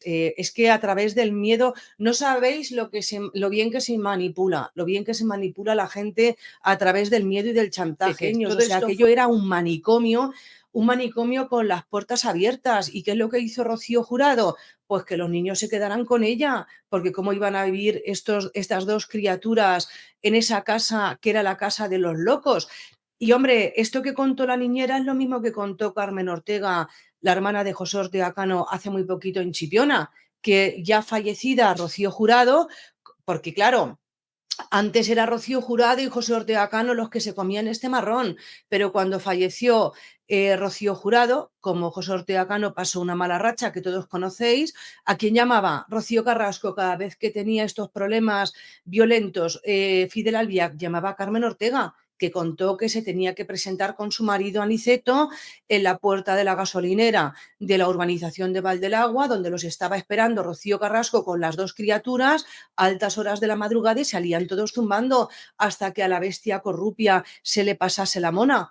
Es que a través del miedo no sabéis lo bien que se manipula, la gente a través del miedo y del chantaje. Pequeños. O sea, aquello era un manicomio con las puertas abiertas. ¿Y qué es lo que hizo Rocío Jurado? Pues que los niños se quedaran con ella, porque cómo iban a vivir estas dos criaturas en esa casa que era la casa de los locos. Y hombre, esto que contó la niñera es lo mismo que contó Carmen Ortega, la hermana de José Ortega Cano, hace muy poquito en Chipiona, que ya fallecida Rocío Jurado, porque claro, antes era Rocío Jurado y José Ortega Cano los que se comían este marrón, pero cuando falleció Rocío Jurado, como José Ortega Cano pasó una mala racha que todos conocéis, ¿a quién llamaba? Rocío Carrasco. Cada vez que tenía estos problemas violentos, Fidel Albiac llamaba a Carmen Ortega, que contó que se tenía que presentar con su marido Aniceto en la puerta de la gasolinera de la urbanización de Valdelagua, donde los estaba esperando Rocío Carrasco con las dos criaturas a altas horas de la madrugada, y salían todos zumbando hasta que a la bestia corrupia se le pasase la mona.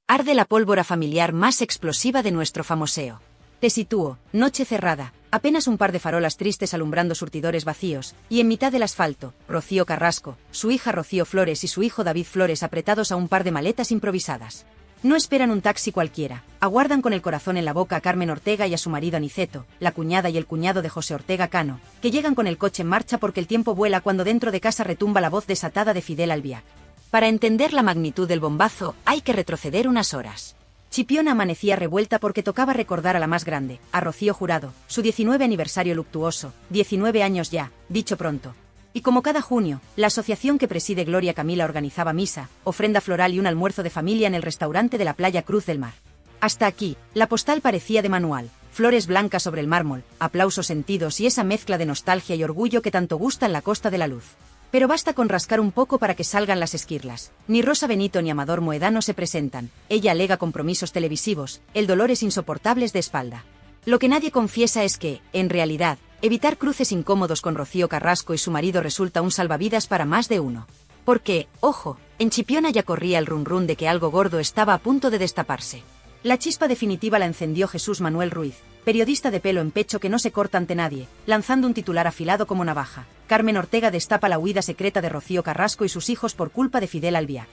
Arde la pólvora familiar más explosiva de nuestro famoseo. Te sitúo, noche cerrada, apenas un par de farolas tristes alumbrando surtidores vacíos, y en mitad del asfalto, Rocío Carrasco, su hija Rocío Flores y su hijo David Flores apretados a un par de maletas improvisadas. No esperan un taxi cualquiera, aguardan con el corazón en la boca a Carmen Ortega y a su marido Aniceto, la cuñada y el cuñado de José Ortega Cano, que llegan con el coche en marcha porque el tiempo vuela cuando dentro de casa retumba la voz desatada de Fidel Albiac. Para entender la magnitud del bombazo, hay que retroceder unas horas. Chipiona amanecía revuelta porque tocaba recordar a la más grande, a Rocío Jurado, su 19 aniversario luctuoso, 19 años ya, dicho pronto. Y como cada junio, la asociación que preside Gloria Camila organizaba misa, ofrenda floral y un almuerzo de familia en el restaurante de la playa Cruz del Mar. Hasta aquí, la postal parecía de manual, flores blancas sobre el mármol, aplausos sentidos y esa mezcla de nostalgia y orgullo que tanto gusta en la Costa de la Luz. Pero basta con rascar un poco para que salgan las esquirlas. Ni Rosa Benito ni Amador Moedano se presentan. Ella alega compromisos televisivos, el dolor es insoportables de espalda. Lo que nadie confiesa es que, en realidad, evitar cruces incómodos con Rocío Carrasco y su marido resulta un salvavidas para más de uno. Porque, ojo, en Chipiona ya corría el run run de que algo gordo estaba a punto de destaparse. La chispa definitiva la encendió Jesús Manuel Ruiz, periodista de pelo en pecho que no se corta ante nadie, lanzando un titular afilado como navaja. Carmen Ortega destapa la huida secreta de Rocío Carrasco y sus hijos por culpa de Fidel Albiac.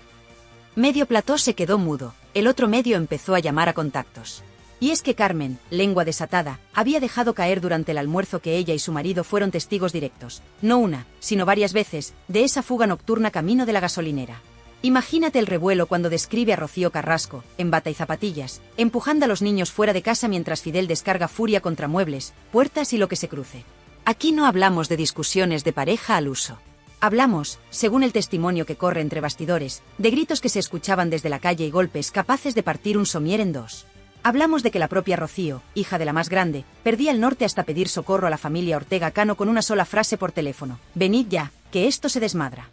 Medio plató se quedó mudo, el otro medio empezó a llamar a contactos. Y es que Carmen, lengua desatada, había dejado caer durante el almuerzo que ella y su marido fueron testigos directos, no una, sino varias veces, de esa fuga nocturna camino de la gasolinera. Imagínate el revuelo cuando describe a Rocío Carrasco, en bata y zapatillas, empujando a los niños fuera de casa mientras Fidel descarga furia contra muebles, puertas y lo que se cruce. Aquí no hablamos de discusiones de pareja al uso. Hablamos, según el testimonio que corre entre bastidores, de gritos que se escuchaban desde la calle y golpes capaces de partir un somier en dos. Hablamos de que la propia Rocío, hija de la más grande, perdía el norte hasta pedir socorro a la familia Ortega Cano con una sola frase por teléfono: «Venid ya, que esto se desmadra».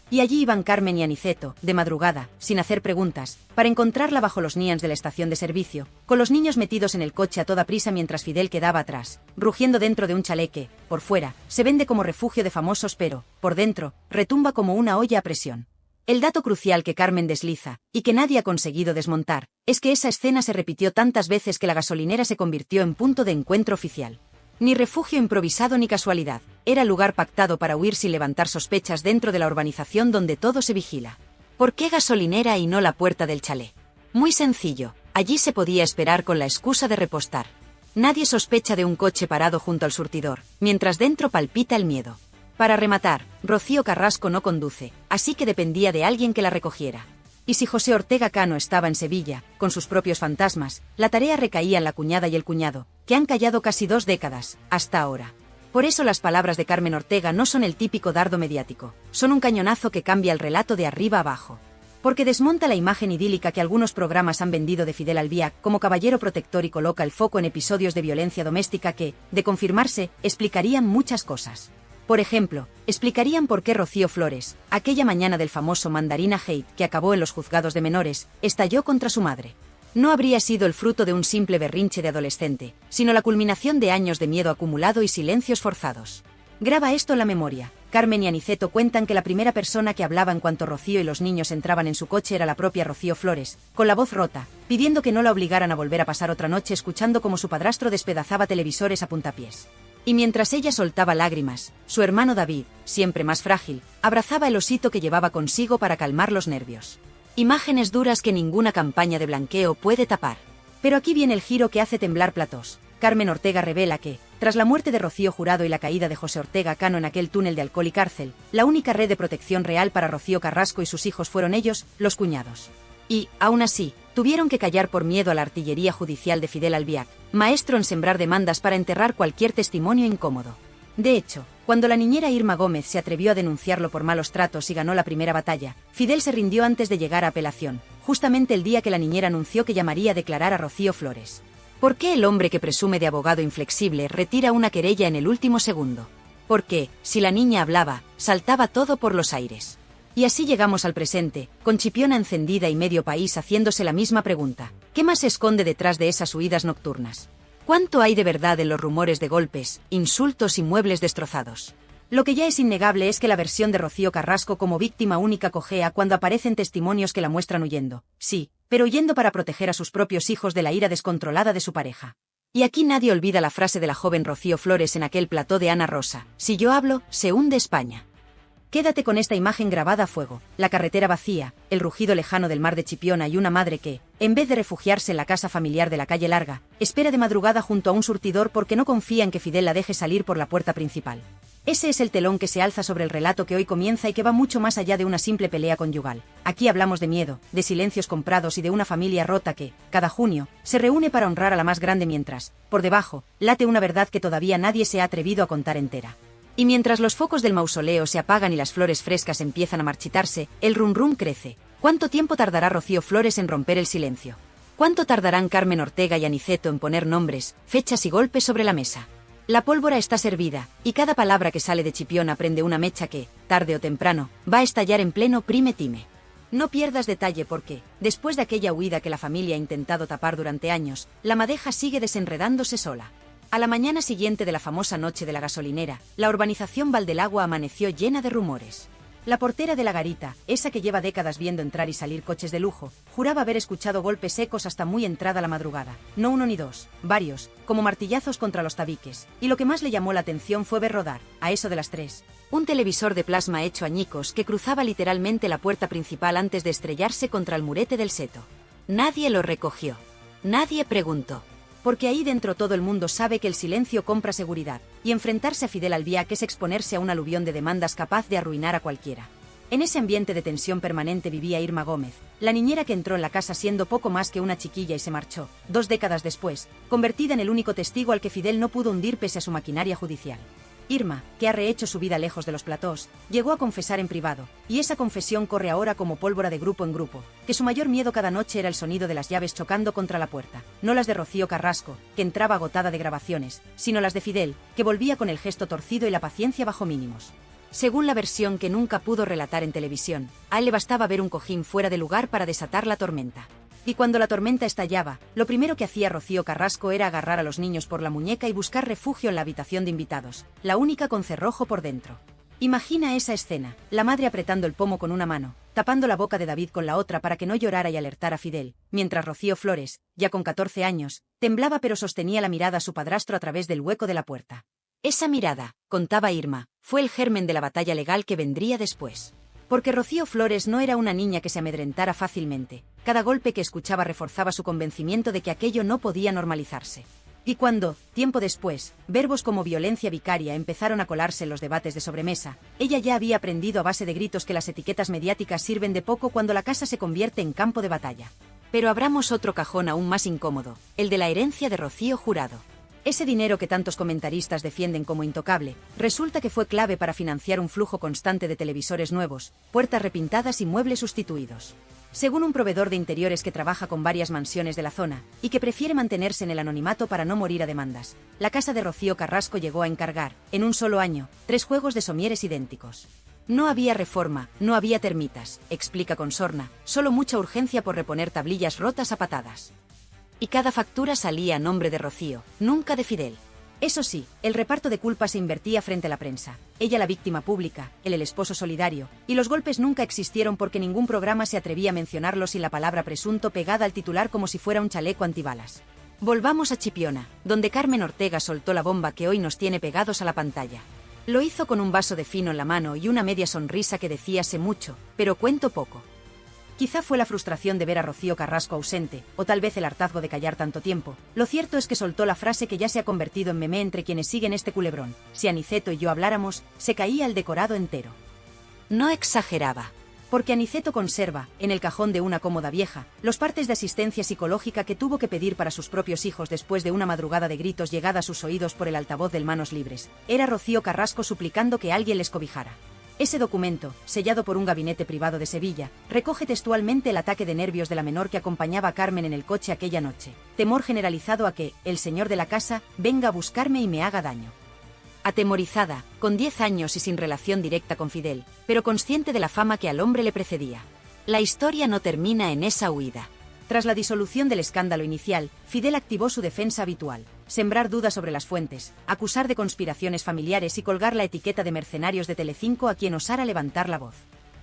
Y allí iban Carmen y Aniceto, de madrugada, sin hacer preguntas, para encontrarla bajo los nians de la estación de servicio, con los niños metidos en el coche a toda prisa mientras Fidel quedaba atrás, rugiendo dentro de un chalet que, por fuera, se vende como refugio de famosos pero, por dentro, retumba como una olla a presión. El dato crucial que Carmen desliza, y que nadie ha conseguido desmontar, es que esa escena se repitió tantas veces que la gasolinera se convirtió en punto de encuentro oficial. Ni refugio improvisado ni casualidad, era lugar pactado para huir sin levantar sospechas dentro de la urbanización donde todo se vigila. ¿Por qué gasolinera y no la puerta del chalet? Muy sencillo, allí se podía esperar con la excusa de repostar. Nadie sospecha de un coche parado junto al surtidor, mientras dentro palpita el miedo. Para rematar, Rocío Carrasco no conduce, así que dependía de alguien que la recogiera. Y si José Ortega Cano estaba en Sevilla, con sus propios fantasmas, la tarea recaía en la cuñada y el cuñado, que han callado casi 2 décadas, hasta ahora. Por eso las palabras de Carmen Ortega no son el típico dardo mediático, son un cañonazo que cambia el relato de arriba abajo. Porque desmonta la imagen idílica que algunos programas han vendido de Fidel Albiac como caballero protector y coloca el foco en episodios de violencia doméstica que, de confirmarse, explicarían muchas cosas. Por ejemplo, explicarían por qué Rocío Flores, aquella mañana del famoso Mandarina Hate que acabó en los juzgados de menores, estalló contra su madre. No habría sido el fruto de un simple berrinche de adolescente, sino la culminación de años de miedo acumulado y silencios forzados. Graba esto en la memoria. Carmen y Aniceto cuentan que la primera persona que hablaba en cuanto Rocío y los niños entraban en su coche era la propia Rocío Flores, con la voz rota, pidiendo que no la obligaran a volver a pasar otra noche escuchando cómo su padrastro despedazaba televisores a puntapiés. Y mientras ella soltaba lágrimas, su hermano David, siempre más frágil, abrazaba el osito que llevaba consigo para calmar los nervios. Imágenes duras que ninguna campaña de blanqueo puede tapar. Pero aquí viene el giro que hace temblar platós. Carmen Ortega revela que, tras la muerte de Rocío Jurado y la caída de José Ortega Cano en aquel túnel de alcohol y cárcel, la única red de protección real para Rocío Carrasco y sus hijos fueron ellos, los cuñados. Y, aún así, tuvieron que callar por miedo a la artillería judicial de Fidel Albiac, maestro en sembrar demandas para enterrar cualquier testimonio incómodo. De hecho, cuando la niñera Irma Gómez se atrevió a denunciarlo por malos tratos y ganó la primera batalla, Fidel se rindió antes de llegar a apelación, justamente el día que la niñera anunció que llamaría a declarar a Rocío Flores. ¿Por qué el hombre que presume de abogado inflexible retira una querella en el último segundo? Porque, si la niña hablaba, saltaba todo por los aires. Y así llegamos al presente, con Chipiona encendida y medio país haciéndose la misma pregunta. ¿Qué más se esconde detrás de esas huidas nocturnas? ¿Cuánto hay de verdad en los rumores de golpes, insultos y muebles destrozados? Lo que ya es innegable es que la versión de Rocío Carrasco como víctima única cojea cuando aparecen testimonios que la muestran huyendo. Sí, pero huyendo para proteger a sus propios hijos de la ira descontrolada de su pareja. Y aquí nadie olvida la frase de la joven Rocío Flores en aquel plató de Ana Rosa: si yo hablo, se hunde España. Quédate con esta imagen grabada a fuego, la carretera vacía, el rugido lejano del mar de Chipiona y una madre que, en vez de refugiarse en la casa familiar de la calle Larga, espera de madrugada junto a un surtidor porque no confía en que Fidel la deje salir por la puerta principal. Ese es el telón que se alza sobre el relato que hoy comienza y que va mucho más allá de una simple pelea conyugal. Aquí hablamos de miedo, de silencios comprados y de una familia rota que, cada junio, se reúne para honrar a la más grande mientras, por debajo, late una verdad que todavía nadie se ha atrevido a contar entera. Y mientras los focos del mausoleo se apagan y las flores frescas empiezan a marchitarse, el rum rum crece. ¿Cuánto tiempo tardará Rocío Flores en romper el silencio? ¿Cuánto tardarán Carmen Ortega y Aniceto en poner nombres, fechas y golpes sobre la mesa? La pólvora está servida, y cada palabra que sale de Chipiona prende una mecha que, tarde o temprano, va a estallar en pleno prime time. No pierdas detalle porque, después de aquella huida que la familia ha intentado tapar durante años, la madeja sigue desenredándose sola. A la mañana siguiente de la famosa noche de la gasolinera, la urbanización Valdelagua amaneció llena de rumores. La portera de la garita, esa que lleva décadas viendo entrar y salir coches de lujo, juraba haber escuchado golpes secos hasta muy entrada la madrugada. No uno ni dos, varios, como martillazos contra los tabiques. Y lo que más le llamó la atención fue ver rodar, a eso de las 3, un televisor de plasma hecho añicos que cruzaba literalmente la puerta principal antes de estrellarse contra el murete del seto. Nadie lo recogió. Nadie preguntó. Porque ahí dentro todo el mundo sabe que el silencio compra seguridad, y enfrentarse a Fidel Albiac es exponerse a un aluvión de demandas capaz de arruinar a cualquiera. En ese ambiente de tensión permanente vivía Irma Gómez, la niñera que entró en la casa siendo poco más que una chiquilla y se marchó, 2 décadas después, convertida en el único testigo al que Fidel no pudo hundir pese a su maquinaria judicial. Irma, que ha rehecho su vida lejos de los platós, llegó a confesar en privado, y esa confesión corre ahora como pólvora de grupo en grupo, que su mayor miedo cada noche era el sonido de las llaves chocando contra la puerta, no las de Rocío Carrasco, que entraba agotada de grabaciones, sino las de Fidel, que volvía con el gesto torcido y la paciencia bajo mínimos. Según la versión que nunca pudo relatar en televisión, a él le bastaba ver un cojín fuera de lugar para desatar la tormenta. Y cuando la tormenta estallaba, lo primero que hacía Rocío Carrasco era agarrar a los niños por la muñeca y buscar refugio en la habitación de invitados, la única con cerrojo por dentro. Imagina esa escena, la madre apretando el pomo con una mano, tapando la boca de David con la otra para que no llorara y alertara a Fidel, mientras Rocío Flores, ya con 14 años, temblaba pero sostenía la mirada a su padrastro a través del hueco de la puerta. Esa mirada, contaba Irma, fue el germen de la batalla legal que vendría después. Porque Rocío Flores no era una niña que se amedrentara fácilmente. Cada golpe que escuchaba reforzaba su convencimiento de que aquello no podía normalizarse. Y cuando, tiempo después, verbos como violencia vicaria empezaron a colarse en los debates de sobremesa, ella ya había aprendido a base de gritos que las etiquetas mediáticas sirven de poco cuando la casa se convierte en campo de batalla. Pero abramos otro cajón aún más incómodo, el de la herencia de Rocío Jurado. Ese dinero que tantos comentaristas defienden como intocable, resulta que fue clave para financiar un flujo constante de televisores nuevos, puertas repintadas y muebles sustituidos. Según un proveedor de interiores que trabaja con varias mansiones de la zona, y que prefiere mantenerse en el anonimato para no morir a demandas, la casa de Rocío Carrasco llegó a encargar, en un solo año, 3 juegos de somieres idénticos. No había reforma, no había termitas, explica con sorna, solo mucha urgencia por reponer tablillas rotas a patadas. Y cada factura salía a nombre de Rocío, nunca de Fidel. Eso sí, el reparto de culpa se invertía frente a la prensa. Ella la víctima pública, él el esposo solidario, y los golpes nunca existieron porque ningún programa se atrevía a mencionarlos sin la palabra presunto pegada al titular como si fuera un chaleco antibalas. Volvamos a Chipiona, donde Carmen Ortega soltó la bomba que hoy nos tiene pegados a la pantalla. Lo hizo con un vaso de fino en la mano y una media sonrisa que decía sé mucho, pero cuento poco. Quizá fue la frustración de ver a Rocío Carrasco ausente, o tal vez el hartazgo de callar tanto tiempo. Lo cierto es que soltó la frase que ya se ha convertido en meme entre quienes siguen este culebrón. Si Aniceto y yo habláramos, se caía el decorado entero. No exageraba. Porque Aniceto conserva, en el cajón de una cómoda vieja, los partes de asistencia psicológica que tuvo que pedir para sus propios hijos después de una madrugada de gritos llegada a sus oídos por el altavoz del Manos Libres. Era Rocío Carrasco suplicando que alguien les cobijara. Ese documento, sellado por un gabinete privado de Sevilla, recoge textualmente el ataque de nervios de la menor que acompañaba a Carmen en el coche aquella noche. Temor generalizado a que, el señor de la casa, venga a buscarme y me haga daño. Atemorizada, con 10 años y sin relación directa con Fidel, pero consciente de la fama que al hombre le precedía. La historia no termina en esa huida. Tras la disolución del escándalo inicial, Fidel activó su defensa habitual: sembrar dudas sobre las fuentes, acusar de conspiraciones familiares y colgar la etiqueta de mercenarios de Telecinco a quien osara levantar la voz.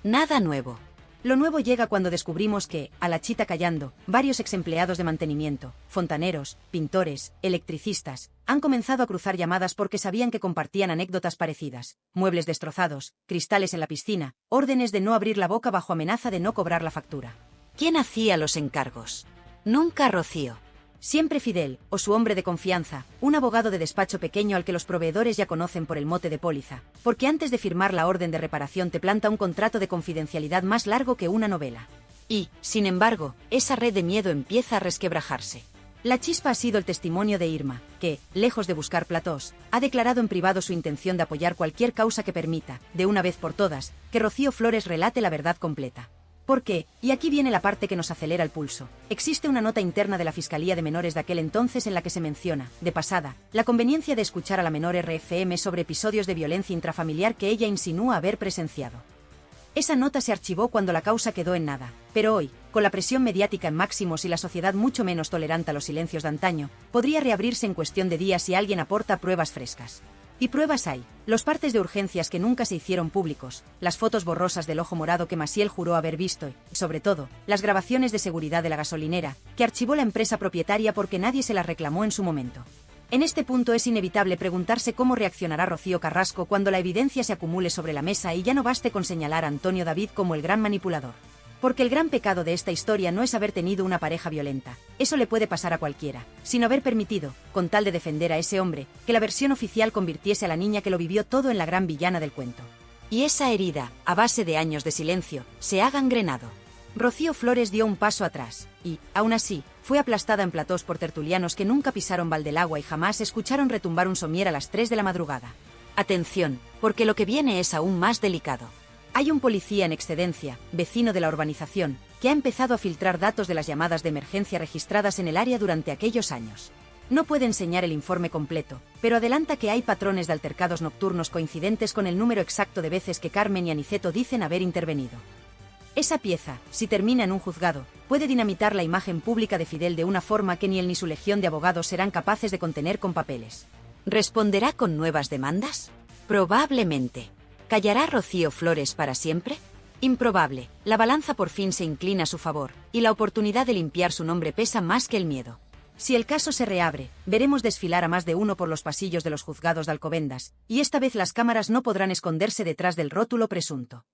Nada nuevo. Lo nuevo llega cuando descubrimos que, a la chita callando, varios exempleados de mantenimiento, fontaneros, pintores, electricistas, han comenzado a cruzar llamadas porque sabían que compartían anécdotas parecidas: muebles destrozados, cristales en la piscina, órdenes de no abrir la boca bajo amenaza de no cobrar la factura. ¿Quién hacía los encargos? Nunca Rocío. Siempre Fidel, o su hombre de confianza, un abogado de despacho pequeño al que los proveedores ya conocen por el mote de póliza, porque antes de firmar la orden de reparación te planta un contrato de confidencialidad más largo que una novela. Y, sin embargo, esa red de miedo empieza a resquebrajarse. La chispa ha sido el testimonio de Irma, que, lejos de buscar platós, ha declarado en privado su intención de apoyar cualquier causa que permita, de una vez por todas, que Rocío Flores relate la verdad completa. Porque, y aquí viene la parte que nos acelera el pulso, existe una nota interna de la Fiscalía de Menores de aquel entonces en la que se menciona, de pasada, la conveniencia de escuchar a la menor RFM sobre episodios de violencia intrafamiliar que ella insinúa haber presenciado. Esa nota se archivó cuando la causa quedó en nada, pero hoy, con la presión mediática en máximos y la sociedad mucho menos tolerante a los silencios de antaño, podría reabrirse en cuestión de días si alguien aporta pruebas frescas. Y pruebas hay: los partes de urgencias que nunca se hicieron públicos, las fotos borrosas del ojo morado que Maciel juró haber visto y, sobre todo, las grabaciones de seguridad de la gasolinera, que archivó la empresa propietaria porque nadie se las reclamó en su momento. En este punto es inevitable preguntarse cómo reaccionará Rocío Carrasco cuando la evidencia se acumule sobre la mesa y ya no baste con señalar a Antonio David como el gran manipulador. Porque el gran pecado de esta historia no es haber tenido una pareja violenta, eso le puede pasar a cualquiera, sino haber permitido, con tal de defender a ese hombre, que la versión oficial convirtiese a la niña que lo vivió todo en la gran villana del cuento. Y esa herida, a base de años de silencio, se ha gangrenado. Rocío Flores dio un paso atrás, y, aún así, fue aplastada en platós por tertulianos que nunca pisaron Valdelagua y jamás escucharon retumbar un somier a las 3 de la madrugada. Atención, porque lo que viene es aún más delicado. Hay un policía en excedencia, vecino de la urbanización, que ha empezado a filtrar datos de las llamadas de emergencia registradas en el área durante aquellos años. No puede enseñar el informe completo, pero adelanta que hay patrones de altercados nocturnos coincidentes con el número exacto de veces que Carmen y Aniceto dicen haber intervenido. Esa pieza, si termina en un juzgado, puede dinamitar la imagen pública de Fidel de una forma que ni él ni su legión de abogados serán capaces de contener con papeles. ¿Responderá con nuevas demandas? Probablemente. ¿Callará Rocío Flores para siempre? Improbable. La balanza por fin se inclina a su favor, y la oportunidad de limpiar su nombre pesa más que el miedo. Si el caso se reabre, veremos desfilar a más de uno por los pasillos de los juzgados de Alcobendas, y esta vez las cámaras no podrán esconderse detrás del rótulo presunto.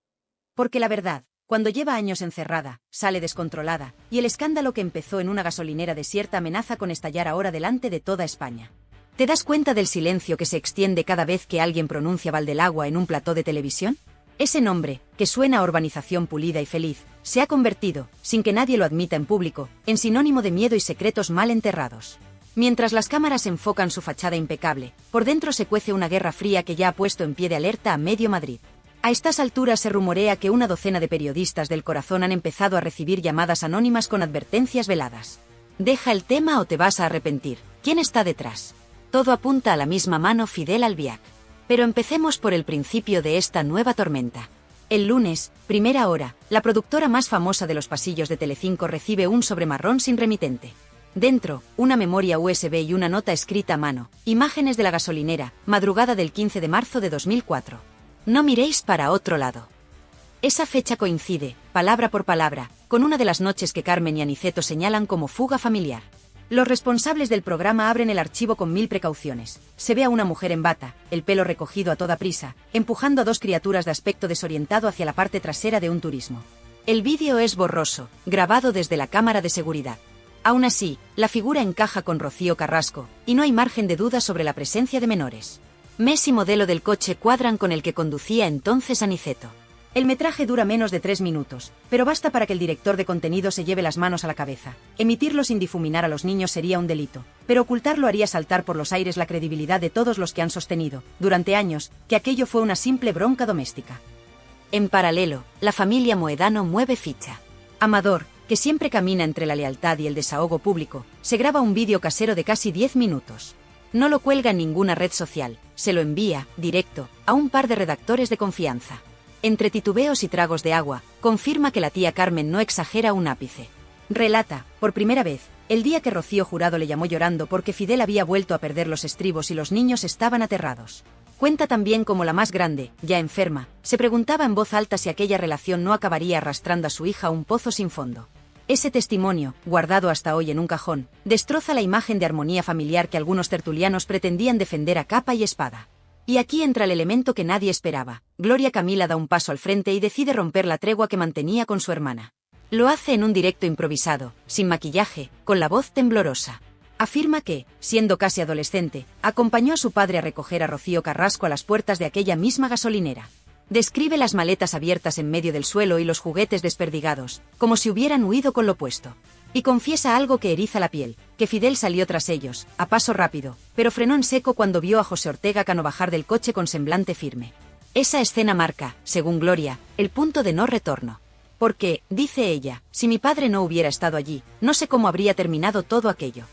Porque la verdad, cuando lleva años encerrada, sale descontrolada, y el escándalo que empezó en una gasolinera desierta amenaza con estallar ahora delante de toda España. ¿Te das cuenta del silencio que se extiende cada vez que alguien pronuncia Valdelagua en un plató de televisión? Ese nombre, que suena a urbanización pulida y feliz, se ha convertido, sin que nadie lo admita en público, en sinónimo de miedo y secretos mal enterrados. Mientras las cámaras enfocan su fachada impecable, por dentro se cuece una guerra fría que ya ha puesto en pie de alerta a medio Madrid. A estas alturas se rumorea que una docena de periodistas del Corazón han empezado a recibir llamadas anónimas con advertencias veladas. Deja el tema o te vas a arrepentir. ¿Quién está detrás? Todo apunta a la misma mano: Fidel Albiac. Pero empecemos por el principio de esta nueva tormenta. El lunes, primera hora, la productora más famosa de los pasillos de Telecinco recibe un sobre marrón sin remitente. Dentro, una memoria USB y una nota escrita a mano: imágenes de la gasolinera, madrugada del 15 de marzo de 2004. No miréis para otro lado. Esa fecha coincide, palabra por palabra, con una de las noches que Carmen y Aniceto señalan como fuga familiar. Los responsables del programa abren el archivo con 1000 precauciones. Se ve a una mujer en bata, el pelo recogido a toda prisa, empujando a 2 criaturas de aspecto desorientado hacia la parte trasera de un turismo. El vídeo es borroso, grabado desde la cámara de seguridad. Aún así, la figura encaja con Rocío Carrasco, y no hay margen de duda sobre la presencia de menores. Mes y modelo del coche cuadran con el que conducía entonces Aniceto. El metraje dura menos de 3 minutos, pero basta para que el director de contenido se lleve las manos a la cabeza. Emitirlo sin difuminar a los niños sería un delito, pero ocultarlo haría saltar por los aires la credibilidad de todos los que han sostenido, durante años, que aquello fue una simple bronca doméstica. En paralelo, la familia Moedano mueve ficha. Amador, que siempre camina entre la lealtad y el desahogo público, se graba un vídeo casero de casi 10 minutos. No lo cuelga en ninguna red social, se lo envía, directo, a un par de redactores de confianza. Entre titubeos y tragos de agua, confirma que la tía Carmen no exagera un ápice. Relata, por primera vez, el día que Rocío Jurado le llamó llorando porque Fidel había vuelto a perder los estribos y los niños estaban aterrados. Cuenta también cómo la más grande, ya enferma, se preguntaba en voz alta si aquella relación no acabaría arrastrando a su hija a un pozo sin fondo. Ese testimonio, guardado hasta hoy en un cajón, destroza la imagen de armonía familiar que algunos tertulianos pretendían defender a capa y espada. Y aquí entra el elemento que nadie esperaba. Gloria Camila da un paso al frente y decide romper la tregua que mantenía con su hermana. Lo hace en un directo improvisado, sin maquillaje, con la voz temblorosa. Afirma que, siendo casi adolescente, acompañó a su padre a recoger a Rocío Carrasco a las puertas de aquella misma gasolinera. Describe las maletas abiertas en medio del suelo y los juguetes desperdigados, como si hubieran huido con lo puesto. Y confiesa algo que eriza la piel, que Fidel salió tras ellos, a paso rápido, pero frenó en seco cuando vio a José Ortega Cano bajar del coche con semblante firme. Esa escena marca, según Gloria, el punto de no retorno. Porque, dice ella, si mi padre no hubiera estado allí, no sé cómo habría terminado todo aquello.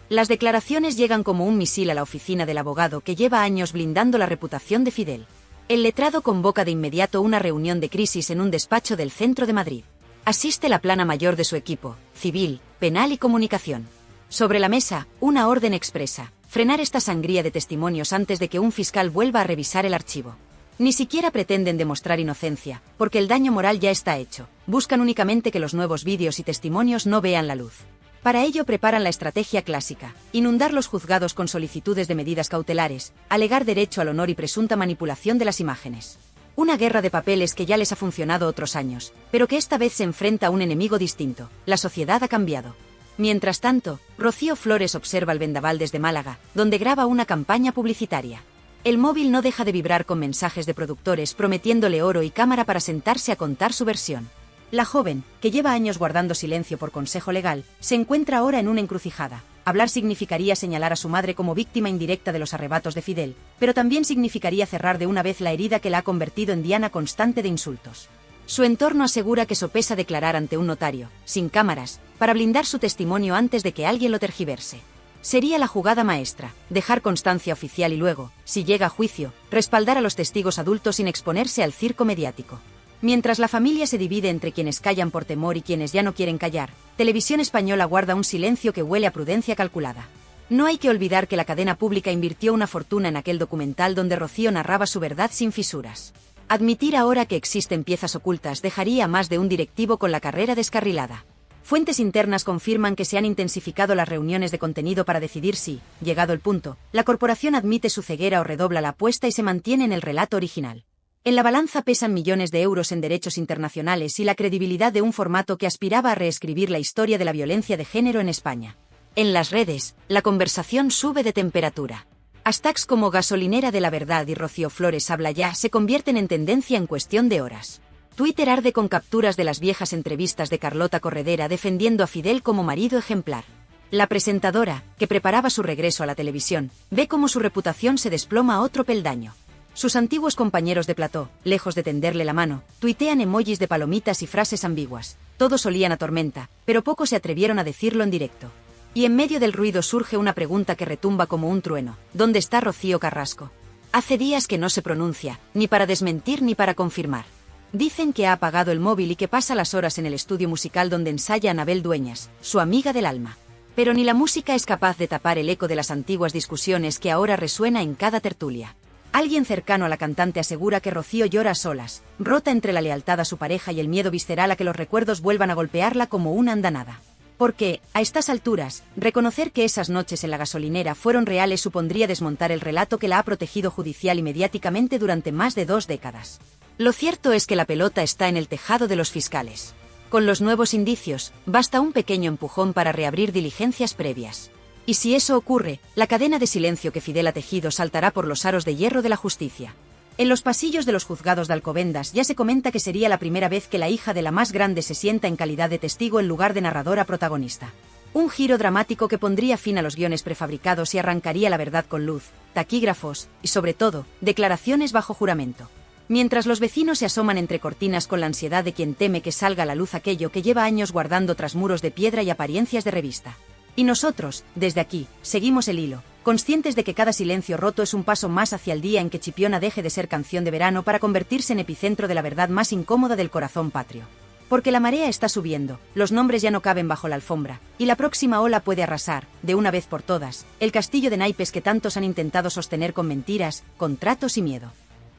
Las declaraciones llegan como un misil a la oficina del abogado que lleva años blindando la reputación de Fidel. El letrado convoca de inmediato una reunión de crisis en un despacho del centro de Madrid. Asiste la plana mayor de su equipo, civil, penal y comunicación. Sobre la mesa, una orden expresa: frenar esta sangría de testimonios antes de que un fiscal vuelva a revisar el archivo. Ni siquiera pretenden demostrar inocencia, porque el daño moral ya está hecho. Buscan únicamente que los nuevos vídeos y testimonios no vean la luz. Para ello preparan la estrategia clásica: inundar los juzgados con solicitudes de medidas cautelares, alegar derecho al honor y presunta manipulación de las imágenes. Una guerra de papeles que ya les ha funcionado otros años, pero que esta vez se enfrenta a un enemigo distinto. La sociedad ha cambiado. Mientras tanto, Rocío Flores observa el vendaval desde Málaga, donde graba una campaña publicitaria. El móvil no deja de vibrar con mensajes de productores prometiéndole oro y cámara para sentarse a contar su versión. La joven, que lleva años guardando silencio por consejo legal, se encuentra ahora en una encrucijada. Hablar significaría señalar a su madre como víctima indirecta de los arrebatos de Fidel, pero también significaría cerrar de una vez la herida que la ha convertido en diana constante de insultos. Su entorno asegura que sopesa declarar ante un notario, sin cámaras, para blindar su testimonio antes de que alguien lo tergiverse. Sería la jugada maestra: dejar constancia oficial y luego, si llega a juicio, respaldar a los testigos adultos sin exponerse al circo mediático. Mientras la familia se divide entre quienes callan por temor y quienes ya no quieren callar, Televisión Española guarda un silencio que huele a prudencia calculada. No hay que olvidar que la cadena pública invirtió una fortuna en aquel documental donde Rocío narraba su verdad sin fisuras. Admitir ahora que existen piezas ocultas dejaría a más de un directivo con la carrera descarrilada. Fuentes internas confirman que se han intensificado las reuniones de contenido para decidir si, llegado el punto, la corporación admite su ceguera o redobla la apuesta y se mantiene en el relato original. En la balanza pesan millones de euros en derechos internacionales y la credibilidad de un formato que aspiraba a reescribir la historia de la violencia de género en España. En las redes, la conversación sube de temperatura. Hashtags como gasolinera de la verdad y Rocío Flores habla ya se convierten en tendencia en cuestión de horas. Twitter arde con capturas de las viejas entrevistas de Carlota Corredera defendiendo a Fidel como marido ejemplar. La presentadora, que preparaba su regreso a la televisión, ve cómo su reputación se desploma a otro peldaño. Sus antiguos compañeros de plató, lejos de tenderle la mano, tuitean emojis de palomitas y frases ambiguas. Todos olían a tormenta, pero pocos se atrevieron a decirlo en directo. Y en medio del ruido surge una pregunta que retumba como un trueno: ¿dónde está Rocío Carrasco? Hace días que no se pronuncia, ni para desmentir ni para confirmar. Dicen que ha apagado el móvil y que pasa las horas en el estudio musical donde ensaya Anabel Dueñas, su amiga del alma. Pero ni la música es capaz de tapar el eco de las antiguas discusiones que ahora resuena en cada tertulia. Alguien cercano a la cantante asegura que Rocío llora a solas, rota entre la lealtad a su pareja y el miedo visceral a que los recuerdos vuelvan a golpearla como una andanada. Porque, a estas alturas, reconocer que esas noches en la gasolinera fueron reales supondría desmontar el relato que la ha protegido judicial y mediáticamente durante más de 2 décadas. Lo cierto es que la pelota está en el tejado de los fiscales. Con los nuevos indicios, basta un pequeño empujón para reabrir diligencias previas. Y si eso ocurre, la cadena de silencio que Fidel ha tejido saltará por los aros de hierro de la justicia. En los pasillos de los juzgados de Alcobendas ya se comenta que sería la primera vez que la hija de la más grande se sienta en calidad de testigo en lugar de narradora protagonista. Un giro dramático que pondría fin a los guiones prefabricados y arrancaría la verdad con luz, taquígrafos y, sobre todo, declaraciones bajo juramento. Mientras los vecinos se asoman entre cortinas con la ansiedad de quien teme que salga a la luz aquello que lleva años guardando tras muros de piedra y apariencias de revista. Y nosotros, desde aquí, seguimos el hilo, conscientes de que cada silencio roto es un paso más hacia el día en que Chipiona deje de ser canción de verano para convertirse en epicentro de la verdad más incómoda del corazón patrio. Porque la marea está subiendo, los nombres ya no caben bajo la alfombra, y la próxima ola puede arrasar, de una vez por todas, el castillo de naipes que tantos han intentado sostener con mentiras, contratos y miedo.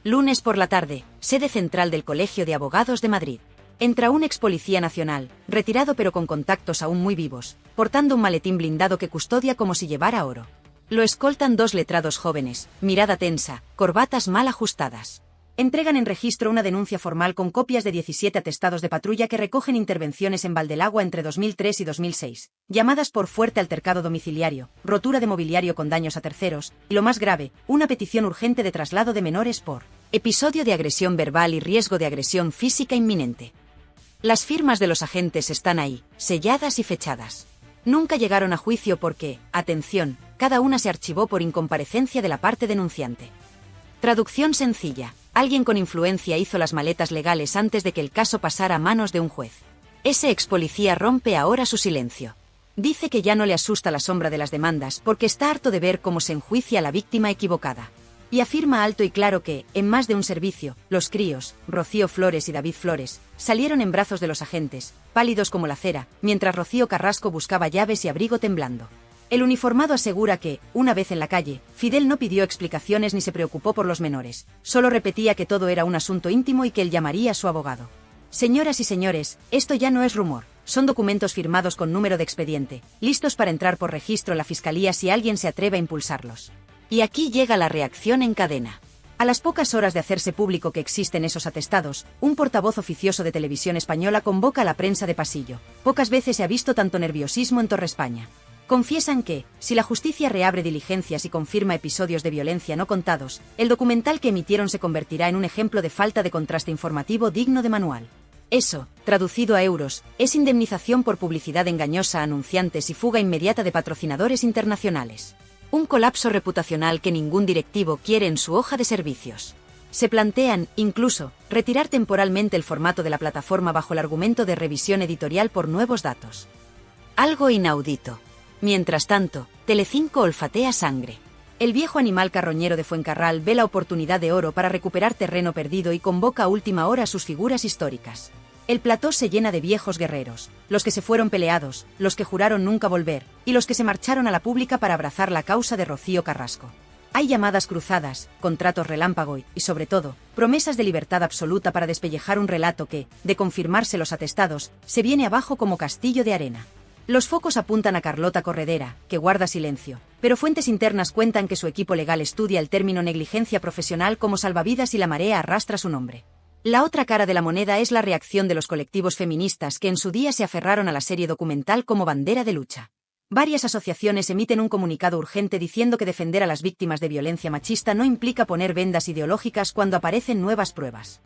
Lunes por la tarde, sede central del Colegio de Abogados de Madrid. Entra un ex policía nacional, retirado pero con contactos aún muy vivos, portando un maletín blindado que custodia como si llevara oro. Lo escoltan 2 letrados jóvenes, mirada tensa, corbatas mal ajustadas. Entregan en registro una denuncia formal con copias de 17 atestados de patrulla que recogen intervenciones en Valdelagua entre 2003 y 2006, llamadas por fuerte altercado domiciliario, rotura de mobiliario con daños a terceros, y lo más grave, una petición urgente de traslado de menores por episodio de agresión verbal y riesgo de agresión física inminente. Las firmas de los agentes están ahí, selladas y fechadas. Nunca llegaron a juicio porque, atención, cada una se archivó por incomparecencia de la parte denunciante. Traducción sencilla. Alguien con influencia hizo las maletas legales antes de que el caso pasara a manos de un juez. Ese ex policía rompe ahora su silencio. Dice que ya no le asusta la sombra de las demandas porque está harto de ver cómo se enjuicia a la víctima equivocada. Y afirma alto y claro que, en más de un servicio, los críos, Rocío Flores y David Flores, salieron en brazos de los agentes, pálidos como la cera, mientras Rocío Carrasco buscaba llaves y abrigo temblando. El uniformado asegura que, una vez en la calle, Fidel no pidió explicaciones ni se preocupó por los menores, solo repetía que todo era un asunto íntimo y que él llamaría a su abogado. Señoras y señores, esto ya no es rumor, son documentos firmados con número de expediente, listos para entrar por registro a la fiscalía si alguien se atreve a impulsarlos. Y aquí llega la reacción en cadena. A las pocas horas de hacerse público que existen esos atestados, un portavoz oficioso de Televisión Española convoca a la prensa de pasillo. Pocas veces se ha visto tanto nerviosismo en Torre España. Confiesan que, si la justicia reabre diligencias y confirma episodios de violencia no contados, el documental que emitieron se convertirá en un ejemplo de falta de contraste informativo digno de manual. Eso, traducido a euros, es indemnización por publicidad engañosa a anunciantes y fuga inmediata de patrocinadores internacionales. Un colapso reputacional que ningún directivo quiere en su hoja de servicios. Se plantean, incluso, retirar temporalmente el formato de la plataforma bajo el argumento de revisión editorial por nuevos datos. Algo inaudito. Mientras tanto, Telecinco olfatea sangre. El viejo animal carroñero de Fuencarral ve la oportunidad de oro para recuperar terreno perdido y convoca a última hora a sus figuras históricas. El plató se llena de viejos guerreros, los que se fueron peleados, los que juraron nunca volver, y los que se marcharon a la pública para abrazar la causa de Rocío Carrasco. Hay llamadas cruzadas, contratos relámpago y, sobre todo, promesas de libertad absoluta para despellejar un relato que, de confirmarse los atestados, se viene abajo como castillo de arena. Los focos apuntan a Carlota Corredera, que guarda silencio, pero fuentes internas cuentan que su equipo legal estudia el término negligencia profesional como salvavidas y la marea arrastra su nombre. La otra cara de la moneda es la reacción de los colectivos feministas que en su día se aferraron a la serie documental como bandera de lucha. Varias asociaciones emiten un comunicado urgente diciendo que defender a las víctimas de violencia machista no implica poner vendas ideológicas cuando aparecen nuevas pruebas.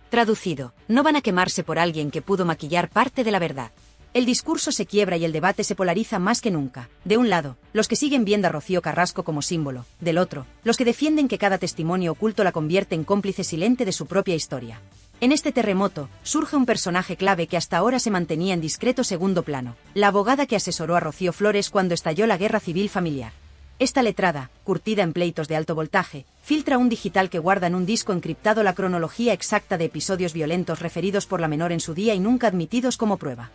Traducido, no van a quemarse por alguien que pudo maquillar parte de la verdad. El discurso se quiebra y el debate se polariza más que nunca. De un lado, los que siguen viendo a Rocío Carrasco como símbolo. Del otro, los que defienden que cada testimonio oculto la convierte en cómplice silente de su propia historia. En este terremoto, surge un personaje clave que hasta ahora se mantenía en discreto segundo plano. La abogada que asesoró a Rocío Flores cuando estalló la guerra civil familiar. Esta letrada, curtida en pleitos de alto voltaje, filtra un digital que guarda en un disco encriptado la cronología exacta de episodios violentos referidos por la menor en su día y nunca admitidos como prueba.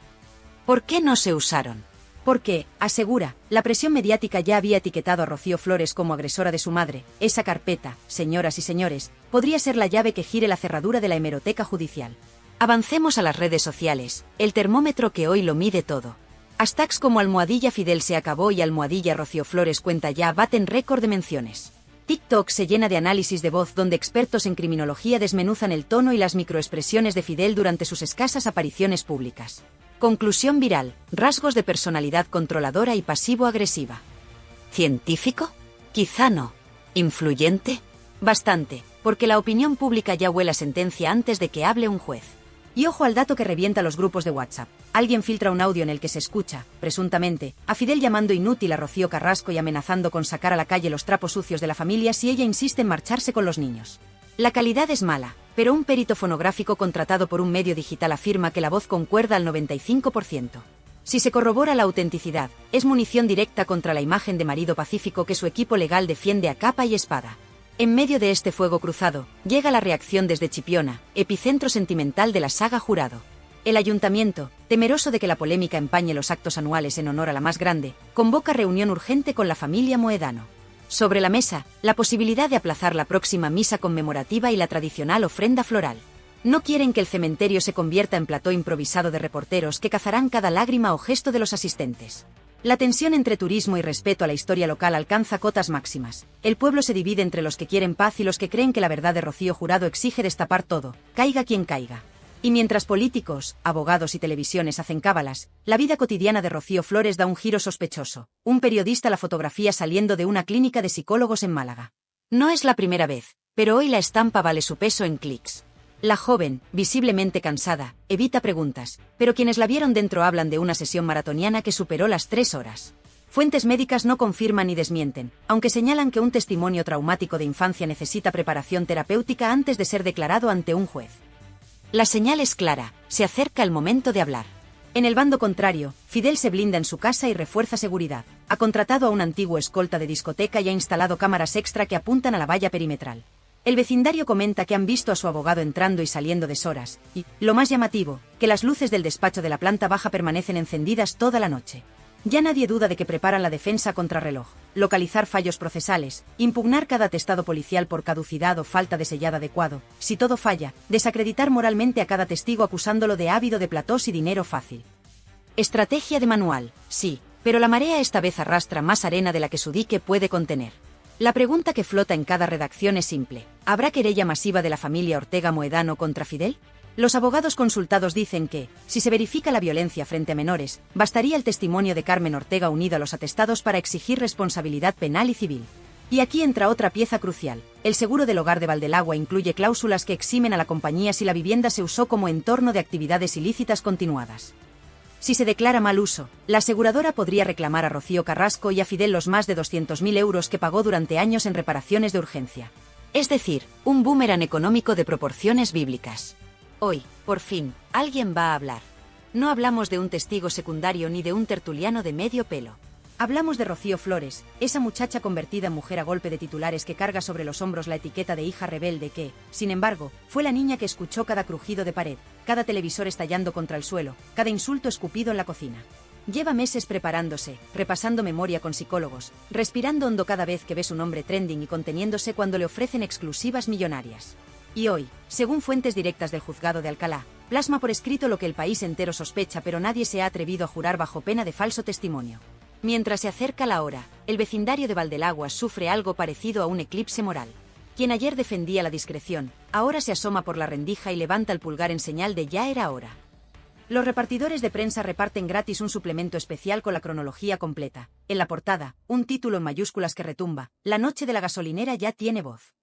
¿Por qué no se usaron? Porque, asegura, la presión mediática ya había etiquetado a Rocío Flores como agresora de su madre. Esa carpeta, señoras y señores, podría ser la llave que gire la cerradura de la hemeroteca judicial. Avancemos a las redes sociales, el termómetro que hoy lo mide todo. Hashtags como almohadilla Fidel se acabó y almohadilla Rocío Flores cuenta ya baten récord de menciones. TikTok se llena de análisis de voz donde expertos en criminología desmenuzan el tono y las microexpresiones de Fidel durante sus escasas apariciones públicas. Conclusión viral: rasgos de personalidad controladora y pasivo-agresiva. ¿Científico? Quizá no. ¿Influyente? Bastante, porque la opinión pública ya huele a sentencia antes de que hable un juez. Y ojo al dato que revienta los grupos de WhatsApp. Alguien filtra un audio en el que se escucha, presuntamente, a Fidel llamando inútil a Rocío Carrasco y amenazando con sacar a la calle los trapos sucios de la familia si ella insiste en marcharse con los niños. La calidad es mala, pero un perito fonográfico contratado por un medio digital afirma que la voz concuerda al 95%. Si se corrobora la autenticidad, es munición directa contra la imagen de marido pacífico que su equipo legal defiende a capa y espada. En medio de este fuego cruzado, llega la reacción desde Chipiona, epicentro sentimental de la saga Jurado. El ayuntamiento, temeroso de que la polémica empañe los actos anuales en honor a la más grande, convoca reunión urgente con la familia Moedano. Sobre la mesa, la posibilidad de aplazar la próxima misa conmemorativa y la tradicional ofrenda floral. No quieren que el cementerio se convierta en plató improvisado de reporteros que cazarán cada lágrima o gesto de los asistentes. La tensión entre turismo y respeto a la historia local alcanza cotas máximas. El pueblo se divide entre los que quieren paz y los que creen que la verdad de Rocío Jurado exige destapar todo, caiga quien caiga. Y mientras políticos, abogados y televisiones hacen cábalas, la vida cotidiana de Rocío Flores da un giro sospechoso. Un periodista la fotografía saliendo de una clínica de psicólogos en Málaga. No es la primera vez, pero hoy la estampa vale su peso en clics. La joven, visiblemente cansada, evita preguntas, pero quienes la vieron dentro hablan de una sesión maratoniana que superó las 3 horas. Fuentes médicas no confirman ni desmienten, aunque señalan que un testimonio traumático de infancia necesita preparación terapéutica antes de ser declarado ante un juez. La señal es clara, se acerca el momento de hablar. En el bando contrario, Fidel se blinda en su casa y refuerza seguridad. Ha contratado a un antiguo escolta de discoteca y ha instalado cámaras extra que apuntan a la valla perimetral. El vecindario comenta que han visto a su abogado entrando y saliendo deshoras, y, lo más llamativo, que las luces del despacho de la planta baja permanecen encendidas toda la noche. Ya nadie duda de que preparan la defensa contra reloj, localizar fallos procesales, impugnar cada atestado policial por caducidad o falta de sellado adecuado, si todo falla, desacreditar moralmente a cada testigo acusándolo de ávido de platós y dinero fácil. Estrategia de manual, sí, pero la marea esta vez arrastra más arena de la que su dique puede contener. La pregunta que flota en cada redacción es simple: ¿habrá querella masiva de la familia Ortega Moedano contra Fidel? Los abogados consultados dicen que, si se verifica la violencia frente a menores, bastaría el testimonio de Carmen Ortega unido a los atestados para exigir responsabilidad penal y civil. Y aquí entra otra pieza crucial: el seguro del hogar de Valdelagua incluye cláusulas que eximen a la compañía si la vivienda se usó como entorno de actividades ilícitas continuadas. Si se declara mal uso, la aseguradora podría reclamar a Rocío Carrasco y a Fidel los más de 200.000 euros que pagó durante años en reparaciones de urgencia. Es decir, un boomerang económico de proporciones bíblicas. Hoy, por fin, alguien va a hablar. No hablamos de un testigo secundario ni de un tertuliano de medio pelo. Hablamos de Rocío Flores, esa muchacha convertida en mujer a golpe de titulares que carga sobre los hombros la etiqueta de hija rebelde que, sin embargo, fue la niña que escuchó cada crujido de pared, cada televisor estallando contra el suelo, cada insulto escupido en la cocina. Lleva meses preparándose, repasando memoria con psicólogos, respirando hondo cada vez que ve su nombre trending y conteniéndose cuando le ofrecen exclusivas millonarias. Y hoy, según fuentes directas del juzgado de Alcalá, plasma por escrito lo que el país entero sospecha pero nadie se ha atrevido a jurar bajo pena de falso testimonio. Mientras se acerca la hora, el vecindario de Valdelagua sufre algo parecido a un eclipse moral. Quien ayer defendía la discreción, ahora se asoma por la rendija y levanta el pulgar en señal de ya era hora. Los repartidores de prensa reparten gratis un suplemento especial con la cronología completa. En la portada, un título en mayúsculas que retumba: la noche de la gasolinera ya tiene voz.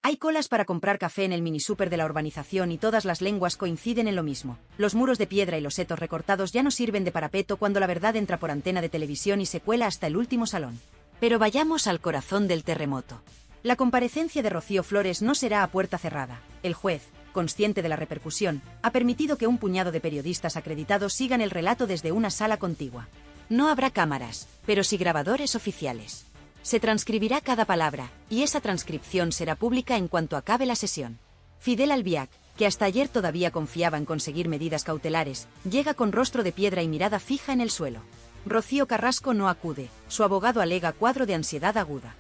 Hay colas para comprar café en el minisúper de la urbanización y todas las lenguas coinciden en lo mismo. Los muros de piedra y los setos recortados ya no sirven de parapeto cuando la verdad entra por antena de televisión y se cuela hasta el último salón. Pero vayamos al corazón del terremoto. La comparecencia de Rocío Flores no será a puerta cerrada. El juez, consciente de la repercusión, ha permitido que un puñado de periodistas acreditados sigan el relato desde una sala contigua. No habrá cámaras, pero sí grabadores oficiales. Se transcribirá cada palabra, y esa transcripción será pública en cuanto acabe la sesión. Fidel Albiac, que hasta ayer todavía confiaba en conseguir medidas cautelares, llega con rostro de piedra y mirada fija en el suelo. Rocío Carrasco no acude, su abogado alega cuadro de ansiedad aguda.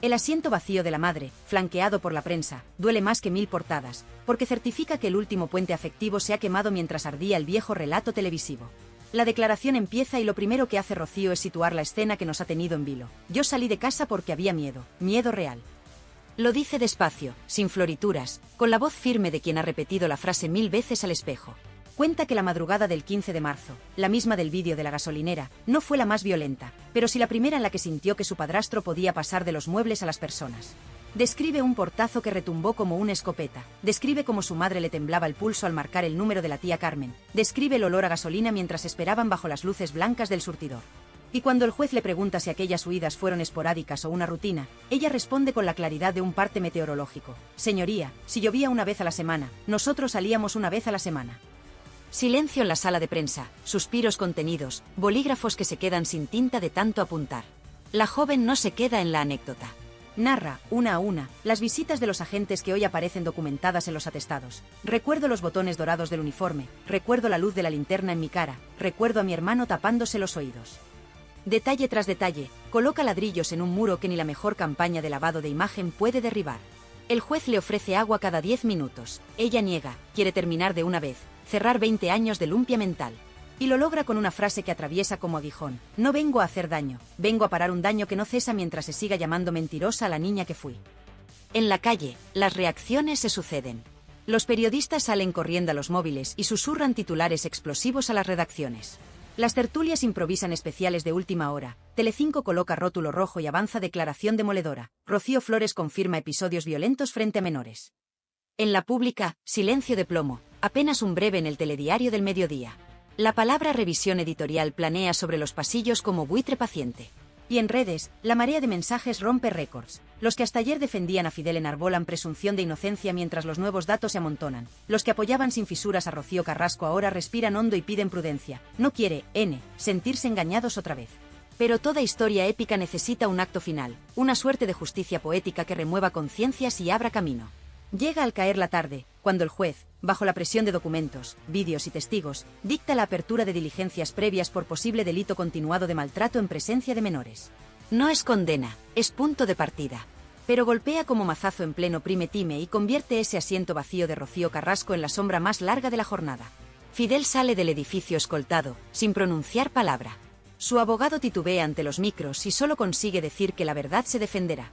El asiento vacío de la madre, flanqueado por la prensa, duele más que 1000 portadas, porque certifica que el último puente afectivo se ha quemado mientras ardía el viejo relato televisivo. La declaración empieza y lo primero que hace Rocío es situar la escena que nos ha tenido en vilo. Yo salí de casa porque había miedo, miedo real. Lo dice despacio, sin florituras, con la voz firme de quien ha repetido la frase 1000 veces al espejo. Cuenta que la madrugada del 15 de marzo, la misma del vídeo de la gasolinera, no fue la más violenta, pero sí la primera en la que sintió que su padrastro podía pasar de los muebles a las personas. Describe un portazo que retumbó como una escopeta, describe cómo su madre le temblaba el pulso al marcar el número de la tía Carmen, describe el olor a gasolina mientras esperaban bajo las luces blancas del surtidor. Y cuando el juez le pregunta si aquellas huidas fueron esporádicas o una rutina, ella responde con la claridad de un parte meteorológico. Señoría, si llovía una vez a la semana, nosotros salíamos una vez a la semana. Silencio en la sala de prensa, suspiros contenidos, bolígrafos que se quedan sin tinta de tanto apuntar. La joven no se queda en la anécdota. Narra, una a una, las visitas de los agentes que hoy aparecen documentadas en los atestados. Recuerdo los botones dorados del uniforme, recuerdo la luz de la linterna en mi cara, recuerdo a mi hermano tapándose los oídos. Detalle tras detalle, coloca ladrillos en un muro que ni la mejor campaña de lavado de imagen puede derribar. El juez le ofrece agua cada 10 minutos. Ella niega, quiere terminar de una vez, cerrar 20 años de lumpia mental. Y lo logra con una frase que atraviesa como aguijón. No vengo a hacer daño, vengo a parar un daño que no cesa mientras se siga llamando mentirosa a la niña que fui. En la calle, las reacciones se suceden. Los periodistas salen corriendo a los móviles y susurran titulares explosivos a las redacciones. Las tertulias improvisan especiales de última hora. Telecinco coloca rótulo rojo y avanza declaración demoledora. Rocío Flores confirma episodios violentos frente a menores. En la pública, silencio de plomo, apenas un breve en el telediario del mediodía. La palabra revisión editorial planea sobre los pasillos como buitre paciente. Y en redes, la marea de mensajes rompe récords. Los que hasta ayer defendían a Fidel enarbolan presunción de inocencia mientras los nuevos datos se amontonan. Los que apoyaban sin fisuras a Rocío Carrasco ahora respiran hondo y piden prudencia. No quiere, sentirse engañados otra vez. Pero toda historia épica necesita un acto final, una suerte de justicia poética que remueva conciencias y abra camino. Llega al caer la tarde, cuando el juez, bajo la presión de documentos, vídeos y testigos, dicta la apertura de diligencias previas por posible delito continuado de maltrato en presencia de menores. No es condena, es punto de partida. Pero golpea como mazazo en pleno prime time y convierte ese asiento vacío de Rocío Carrasco en la sombra más larga de la jornada. Fidel sale del edificio escoltado, sin pronunciar palabra. Su abogado titubea ante los micros y solo consigue decir que la verdad se defenderá.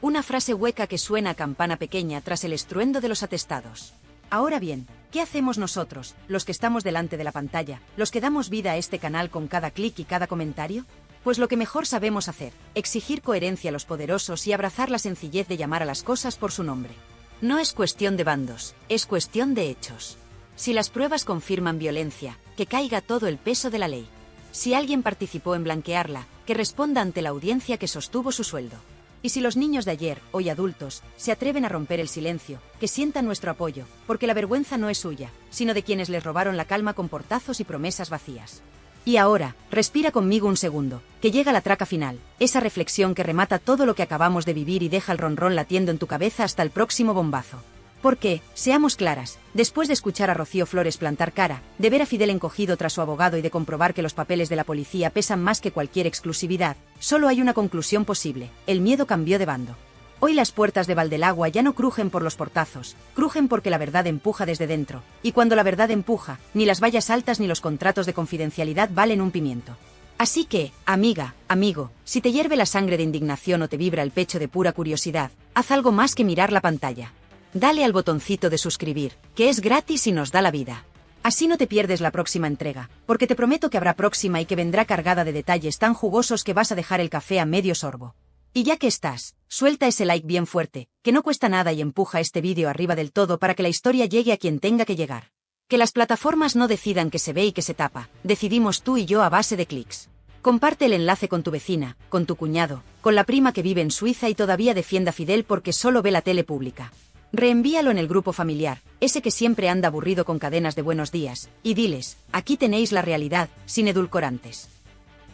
Una frase hueca que suena a campana pequeña tras el estruendo de los atestados. Ahora bien, ¿qué hacemos nosotros, los que estamos delante de la pantalla, los que damos vida a este canal con cada clic y cada comentario? Pues lo que mejor sabemos hacer, exigir coherencia a los poderosos y abrazar la sencillez de llamar a las cosas por su nombre. No es cuestión de bandos, es cuestión de hechos. Si las pruebas confirman violencia, que caiga todo el peso de la ley. Si alguien participó en blanquearla, que responda ante la audiencia que sostuvo su sueldo. Y si los niños de ayer, hoy adultos, se atreven a romper el silencio, que sientan nuestro apoyo, porque la vergüenza no es suya, sino de quienes les robaron la calma con portazos y promesas vacías. Y ahora, respira conmigo un segundo, que llega la traca final, esa reflexión que remata todo lo que acabamos de vivir y deja el ronrón latiendo en tu cabeza hasta el próximo bombazo. Porque, seamos claras, después de escuchar a Rocío Flores plantar cara, de ver a Fidel encogido tras su abogado y de comprobar que los papeles de la policía pesan más que cualquier exclusividad, solo hay una conclusión posible: el miedo cambió de bando. Hoy las puertas de Valdelagua ya no crujen por los portazos, crujen porque la verdad empuja desde dentro, y cuando la verdad empuja, ni las vallas altas ni los contratos de confidencialidad valen un pimiento. Así que, amiga, amigo, si te hierve la sangre de indignación o te vibra el pecho de pura curiosidad, haz algo más que mirar la pantalla. Dale al botoncito de suscribir, que es gratis y nos da la vida. Así no te pierdes la próxima entrega, porque te prometo que habrá próxima y que vendrá cargada de detalles tan jugosos que vas a dejar el café a medio sorbo. Y ya que estás, suelta ese like bien fuerte, que no cuesta nada y empuja este vídeo arriba del todo para que la historia llegue a quien tenga que llegar. Que las plataformas no decidan que se ve y que se tapa, decidimos tú y yo a base de clics. Comparte el enlace con tu vecina, con tu cuñado, con la prima que vive en Suiza y todavía defienda a Fidel porque solo ve la tele pública. Reenvíalo en el grupo familiar, ese que siempre anda aburrido con cadenas de buenos días, y diles, aquí tenéis la realidad, sin edulcorantes.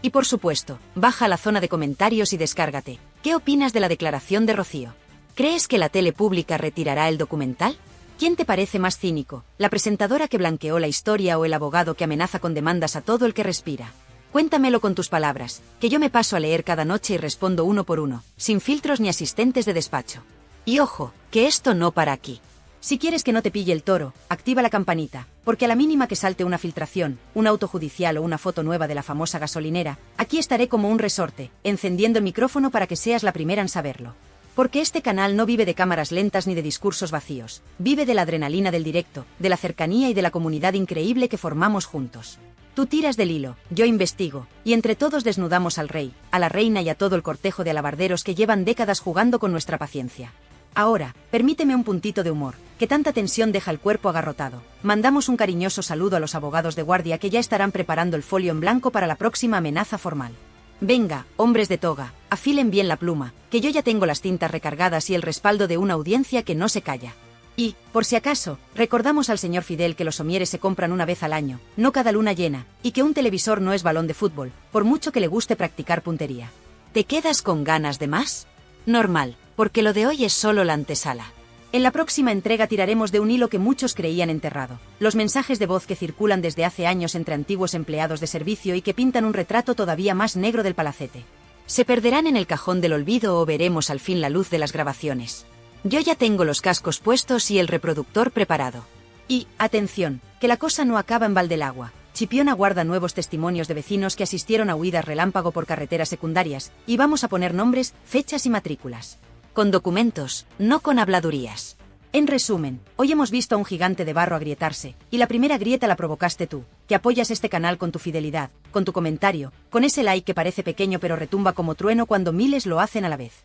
Y por supuesto, baja a la zona de comentarios y descárgate. ¿Qué opinas de la declaración de Rocío? ¿Crees que la tele pública retirará el documental? ¿Quién te parece más cínico, la presentadora que blanqueó la historia o el abogado que amenaza con demandas a todo el que respira? Cuéntamelo con tus palabras, que yo me paso a leer cada noche y respondo uno por uno, sin filtros ni asistentes de despacho. Y ojo, que esto no para aquí. Si quieres que no te pille el toro, activa la campanita, porque a la mínima que salte una filtración, un auto judicial o una foto nueva de la famosa gasolinera, aquí estaré como un resorte, encendiendo el micrófono para que seas la primera en saberlo. Porque este canal no vive de cámaras lentas ni de discursos vacíos, vive de la adrenalina del directo, de la cercanía y de la comunidad increíble que formamos juntos. Tú tiras del hilo, yo investigo, y entre todos desnudamos al rey, a la reina y a todo el cortejo de alabarderos que llevan décadas jugando con nuestra paciencia. Ahora, permíteme un puntito de humor, que tanta tensión deja el cuerpo agarrotado. Mandamos un cariñoso saludo a los abogados de guardia que ya estarán preparando el folio en blanco para la próxima amenaza formal. Venga, hombres de toga, afilen bien la pluma, que yo ya tengo las tintas recargadas y el respaldo de una audiencia que no se calla. Y, por si acaso, recordamos al señor Fidel que los somieres se compran una vez al año, no cada luna llena, y que un televisor no es balón de fútbol, por mucho que le guste practicar puntería. ¿Te quedas con ganas de más? Normal, porque lo de hoy es solo la antesala. En la próxima entrega tiraremos de un hilo que muchos creían enterrado, los mensajes de voz que circulan desde hace años entre antiguos empleados de servicio y que pintan un retrato todavía más negro del palacete. ¿Se perderán en el cajón del olvido o veremos al fin la luz de las grabaciones? Yo ya tengo los cascos puestos y el reproductor preparado. Y, atención, que la cosa no acaba en Valdelagua. Chipiona guarda nuevos testimonios de vecinos que asistieron a huidas relámpago por carreteras secundarias, y vamos a poner nombres, fechas y matrículas. Con documentos, no con habladurías. En resumen, hoy hemos visto a un gigante de barro agrietarse, y la primera grieta la provocaste tú, que apoyas este canal con tu fidelidad, con tu comentario, con ese like que parece pequeño pero retumba como trueno cuando miles lo hacen a la vez.